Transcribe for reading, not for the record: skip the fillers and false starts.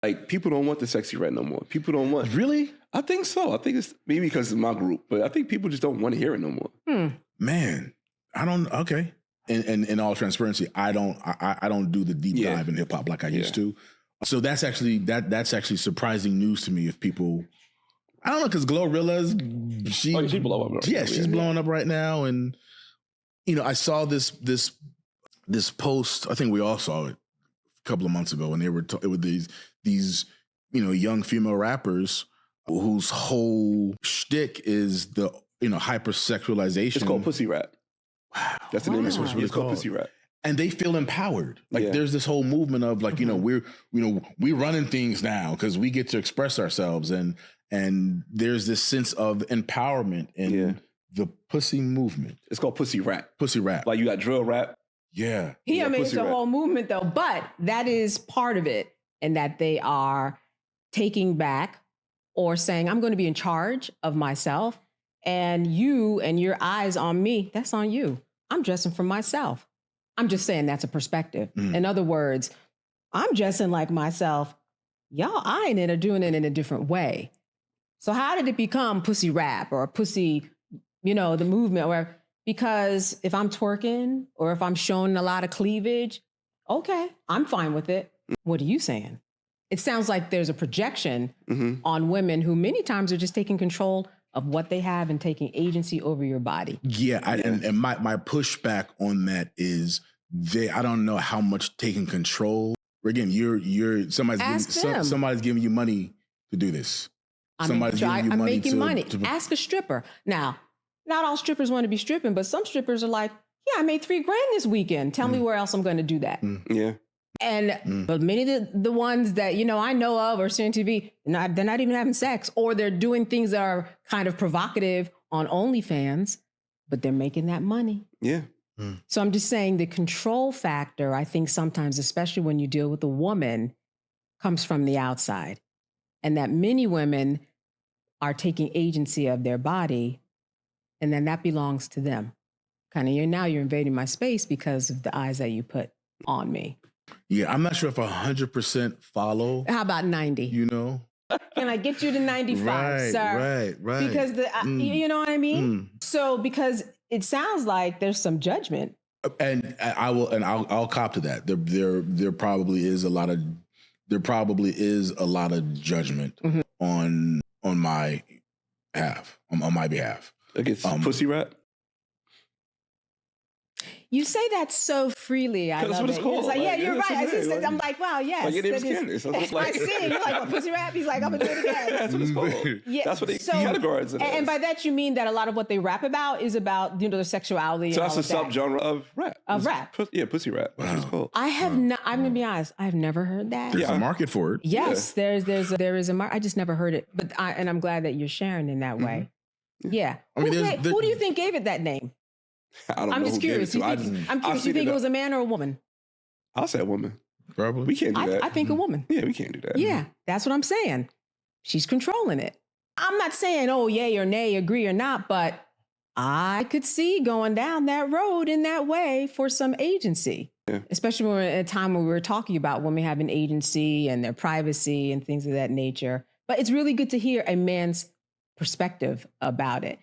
Like, people don't want the Sexyy Red no more. People don't want... Really? I think so. I think it's maybe because it's my group, but I think people just don't want to hear it no more. Man, I don't... Okay. And in all transparency, I don't do the deep dive in hip hop like I used to. So that's actually surprising news to me. If people, I don't know, because GloRilla's she's blowing up. Yeah, she's blowing up right now, and you know, I saw this post. I think we all saw it a couple of months ago, and they were it was these you know, young female rappers whose whole shtick is the, you know, hypersexualization. It's called pussy rap. Wow. That's the name of it. It's called pussy rap. And they feel empowered. Like there's this whole movement of like, you know, we're running things now because we get to express ourselves, and there's this sense of empowerment in the pussy movement. It's called pussy rap. Pussy rap. Like you got drill rap. Yeah. I mean, it's a whole movement though, but that is part of it, and that they are taking back or saying, I'm going to be in charge of myself, and you and your eyes on me, that's on you. I'm dressing for myself. I'm just saying that's a perspective. In other words, I'm dressing like myself. Y'all eyeing it or doing it in a different way. So how did it become pussy rap or pussy, you know, the movement? Where, because if I'm twerking or if I'm showing a lot of cleavage, okay, I'm fine with it. What are you saying? It sounds like there's a projection on women who many times are just taking control of what they have and taking agency over your body. And my pushback on that is I don't know how much taking control. Again, somebody's giving you money to do this. I'm making money. Ask a stripper. Now, not all strippers want to be stripping, but some strippers are like, yeah, I made $3,000 this weekend. Tell me where else I'm going to do that. Yeah. And but many of the ones that, you know, I know of or see on TV, they're not even having sex, or they're doing things that are kind of provocative on OnlyFans, but they're making that money. Yeah. So I'm just saying the control factor, I think sometimes, especially when you deal with a woman, comes from the outside. And that many women are taking agency of their body, and then that belongs to them. Kind of, you're invading my space because of the eyes that you put on me. Yeah, I'm not sure if 100% follow. How about 90? You know? Can I get you to 95, sir? Right. Because you know what I mean? So because it sounds like there's some judgment. And I'll cop to that. There probably is a lot of judgment on my behalf. Against pussy rap? You say that so freely. I love what it's it. called. It's like, yeah, you're right. I'm like, wow, yes. Like, your name is Candace. I see it. You're like, what, pussy rap? He's like, I'm going to do it again. That's what it's called. Yeah. That's what they categorize it as. And by that, you mean that a lot of what they rap about is about, you know, their sexuality. So and that's a subgenre of rap. Yeah, pussy rap. That's what it's called. I have not, I'm going to be honest, I've never heard that. There's a market for it. Yes, there is a market. I just never heard it. But and I'm glad that you're sharing in that way. Yeah. I mean, who do you think gave it that name? I'm just curious. I'm curious. You think it was a man or a woman? I'll say a woman. Probably. We can't do that. I think a woman. Yeah, we can't do that. Yeah, that's what I'm saying. She's controlling it. I'm not saying, oh, yay or nay, agree or not, but I could see going down that road in that way for some agency. Yeah. Especially when we're at a time when we were talking about women having agency and their privacy and things of that nature. But it's really good to hear a man's perspective about it.